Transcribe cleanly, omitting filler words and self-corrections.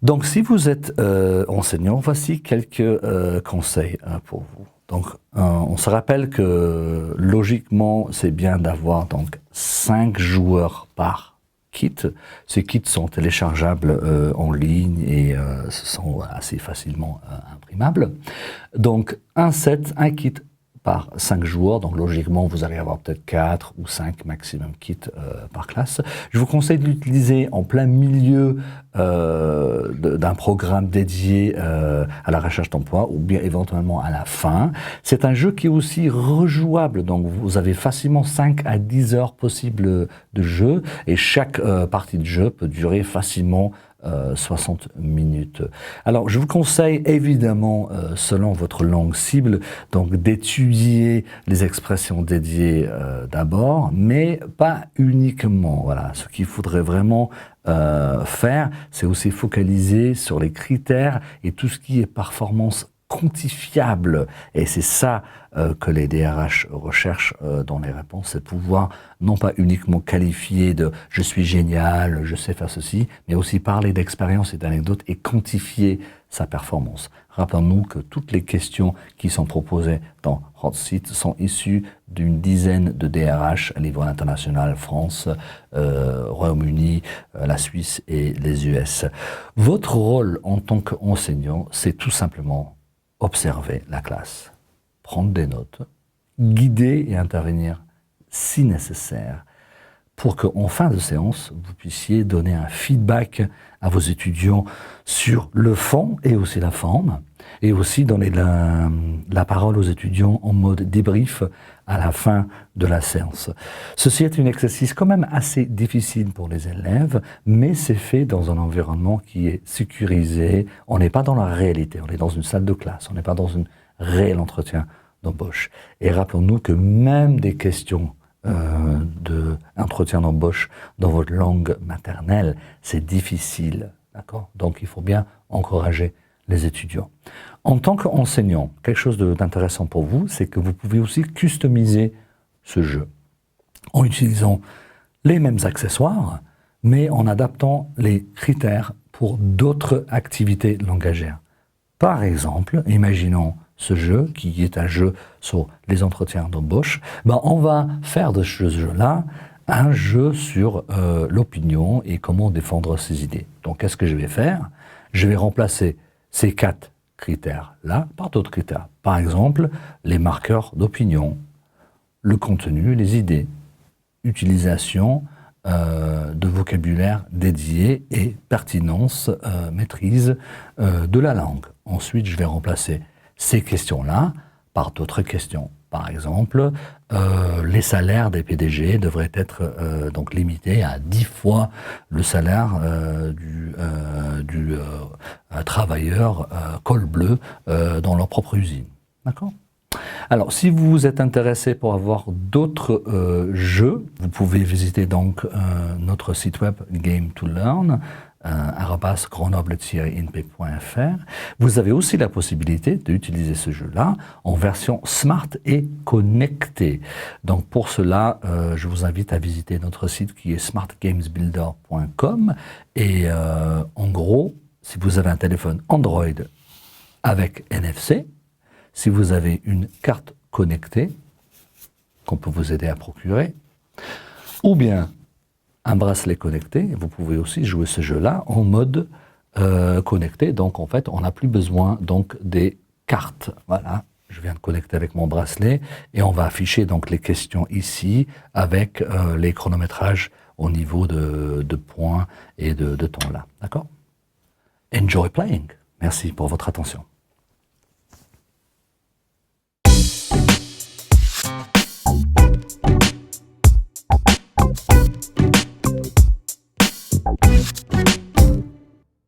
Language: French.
Donc, si vous êtes enseignant, voici quelques conseils pour vous. Donc, on se rappelle que logiquement, c'est bien d'avoir donc 5 joueurs par kit. Ces kits sont téléchargeables en ligne et sont assez facilement imprimables. Donc, un set, un kit par 5 joueurs, donc logiquement vous allez avoir peut-être 4 ou 5 maximum kits par classe. Je vous conseille de l'utiliser en plein milieu d'un programme dédié à la recherche d'emploi ou bien éventuellement à la fin. C'est un jeu qui est aussi rejouable, donc vous avez facilement 5 à 10 heures possibles de jeu et chaque partie de jeu peut durer facilement 60 minutes. Alors, je vous conseille évidemment, selon votre langue cible, donc d'étudier les expressions dédiées d'abord, mais pas uniquement. Voilà, ce qu'il faudrait vraiment faire, c'est aussi focaliser sur les critères et tout ce qui est performance quantifiable. Et c'est ça que les DRH recherchent dans les réponses, c'est pouvoir non pas uniquement qualifier de « je suis génial, je sais faire ceci », mais aussi parler d'expérience et d'anecdotes et quantifier sa performance. Rappelons-nous que toutes les questions qui sont proposées dans Hot Seat sont issues d'une dizaine de DRH à niveau international, France, Royaume-Uni, la Suisse et les US. Votre rôle en tant qu'enseignant, c'est tout simplement observer la classe, prendre des notes, guider et intervenir si nécessaire pour qu'en fin de séance, vous puissiez donner un feedback à vos étudiants sur le fond et aussi la forme, et aussi donner la parole aux étudiants en mode débrief à la fin de la séance. Ceci est un exercice quand même assez difficile pour les élèves, mais c'est fait dans un environnement qui est sécurisé. On n'est pas dans la réalité, on est dans une salle de classe, on n'est pas dans un réel entretien d'embauche. Et rappelons-nous que même des questions d'entretien d'embauche dans votre langue maternelle, c'est difficile, d'accord? Donc il faut bien encourager les étudiants. En tant qu'enseignant, quelque chose d'intéressant pour vous, c'est que vous pouvez aussi customiser ce jeu en utilisant les mêmes accessoires, mais en adaptant les critères pour d'autres activités langagières. Par exemple, imaginons ce jeu, qui est un jeu sur les entretiens d'embauche, on va faire de ce jeu-là un jeu sur l'opinion et comment défendre ses idées. Donc, qu'est-ce que je vais faire? Je vais remplacer ces 4 critères-là par d'autres critères. Par exemple, les marqueurs d'opinion, le contenu, les idées, utilisation de vocabulaire dédié et pertinence, maîtrise de la langue. Ensuite, je vais remplacer ces questions-là par d'autres questions. Par exemple, les salaires des PDG devraient être donc limités à 10 fois le salaire du travailleur col bleu dans leur propre usine. D'accord ? Alors, si vous êtes intéressé pour avoir d'autres jeux, vous pouvez visiter donc notre site web Game to Learn, @grenoble-inp.fr. Vous avez aussi la possibilité d'utiliser ce jeu-là en version smart et connectée. Donc pour cela, je vous invite à visiter notre site qui est smartgamesbuilder.com et en gros, si vous avez un téléphone Android avec NFC, si vous avez une carte connectée qu'on peut vous aider à procurer, ou bien un bracelet connecté, vous pouvez aussi jouer ce jeu-là en mode connecté. Donc en fait, on n'a plus besoin donc des cartes. Voilà, je viens de connecter avec mon bracelet et on va afficher donc les questions ici avec les chronométrages au niveau de points et de temps là. D'accord? Enjoy playing. Merci pour votre attention.